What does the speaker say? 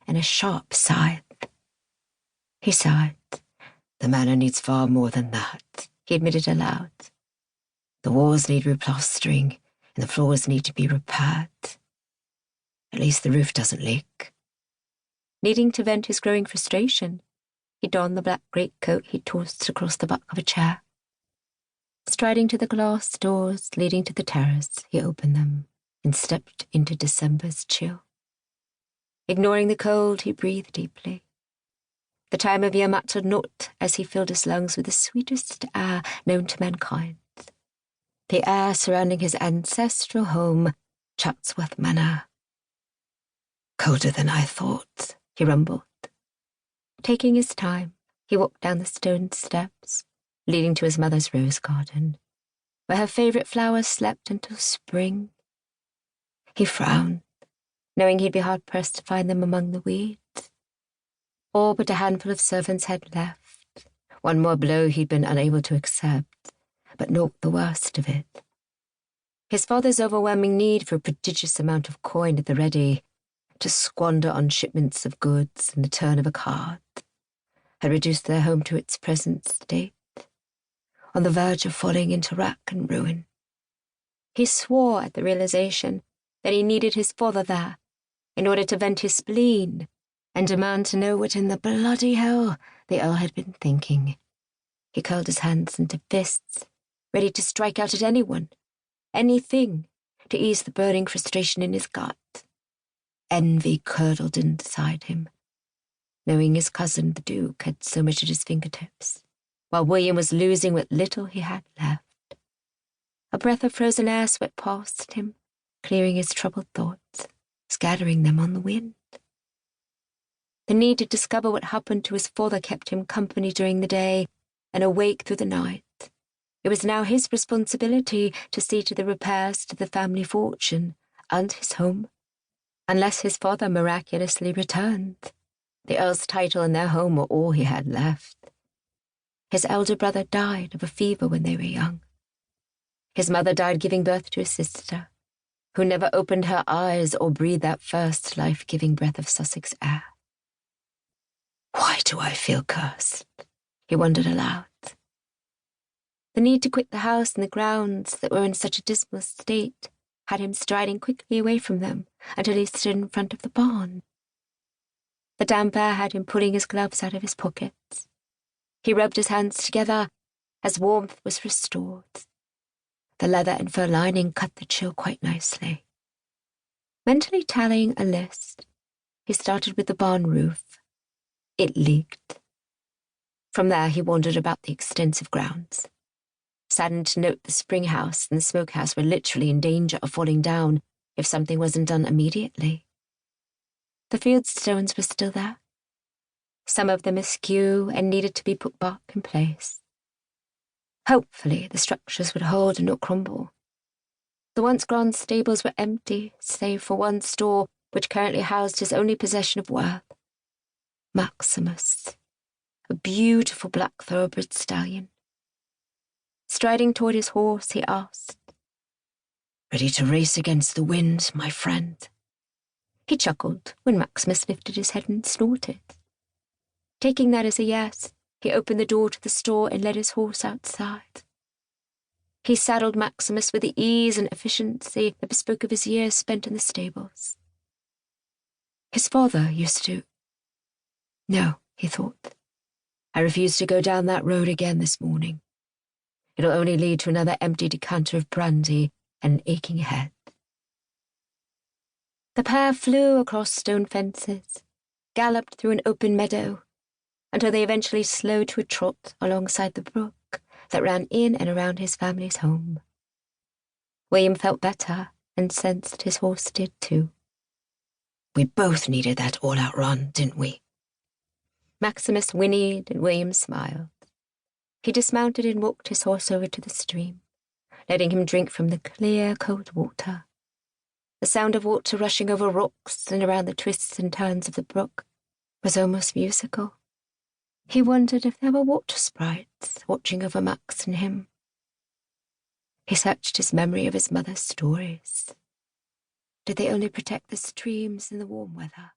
and a sharp scythe. He sighed. "The manor needs far more than that," he admitted aloud. "The walls need replastering, and the floors need to be repaired. At least the roof doesn't leak." Needing to vent his growing frustration, he donned the black greatcoat he tossed across the back of a chair. Striding to the glass doors leading to the terrace, he opened them and stepped into December's chill. Ignoring the cold, he breathed deeply. The time of year mattered not as he filled his lungs with the sweetest air known to mankind. The air surrounding his ancestral home, Chatsworth Manor. "Colder than I thought," he rumbled. Taking his time, he walked down the stone steps, leading to his mother's rose garden, where her favourite flowers slept until spring. He frowned, knowing he'd be hard-pressed to find them among the weeds. All but a handful of servants had left. One more blow he'd been unable to accept, but not the worst of it. His father's overwhelming need for a prodigious amount of coin at the ready, to squander on shipments of goods and the turn of a card, had reduced their home to its present state, on the verge of falling into wreck and ruin. He swore at the realization that he needed his father there in order to vent his spleen and demand to know what in the bloody hell the earl had been thinking. He curled his hands into fists, ready to strike out at anyone, anything, to ease the burning frustration in his gut. Envy curdled inside him, knowing his cousin, the Duke, had so much at his fingertips, while William was losing what little he had left. A breath of frozen air swept past him, clearing his troubled thoughts, scattering them on the wind. The need to discover what happened to his father kept him company during the day and awake through the night. It was now his responsibility to see to the repairs to the family fortune and his home. Unless his father miraculously returned, the earl's title and their home were all he had left. His elder brother died of a fever when they were young. His mother died giving birth to a sister, who never opened her eyes or breathed that first life-giving breath of Sussex air. "Why do I feel cursed?" he wondered aloud. The need to quit the house and the grounds that were in such a dismal state had him striding quickly away from them until he stood in front of the barn. The damp air had him pulling his gloves out of his pockets. He rubbed his hands together as warmth was restored. The leather and fur lining cut the chill quite nicely. Mentally tallying a list, he started with the barn roof. It leaked. From there he wandered about the extensive grounds, saddened to note the spring house and the smokehouse were literally in danger of falling down if something wasn't done immediately. The field stones were still there, some of them askew and needed to be put back in place. Hopefully the structures would hold and not crumble. The once grand stables were empty, save for one stall which currently housed his only possession of worth, Maximus, a beautiful black thoroughbred stallion. Striding toward his horse, he asked, "Ready to race against the wind, my friend?" He chuckled when Maximus lifted his head and snorted. Taking that as a yes, he opened the door to the stall and led his horse outside. He saddled Maximus with the ease and efficiency that bespoke of his years spent in the stables. His father used to... No, he thought. I refuse to go down that road again this morning. It'll only lead to another empty decanter of brandy and an aching head. The pair flew across stone fences, galloped through an open meadow, until they eventually slowed to a trot alongside the brook that ran in and around his family's home. William felt better and sensed his horse did too. We both needed that all-out run, didn't we? Maximus whinnied and William smiled. He dismounted and walked his horse over to the stream, letting him drink from the clear, cold water. The sound of water rushing over rocks and around the twists and turns of the brook was almost musical. He wondered if there were water sprites watching over Max and him. He searched his memory of his mother's stories. Did they only protect the streams in the warm weather?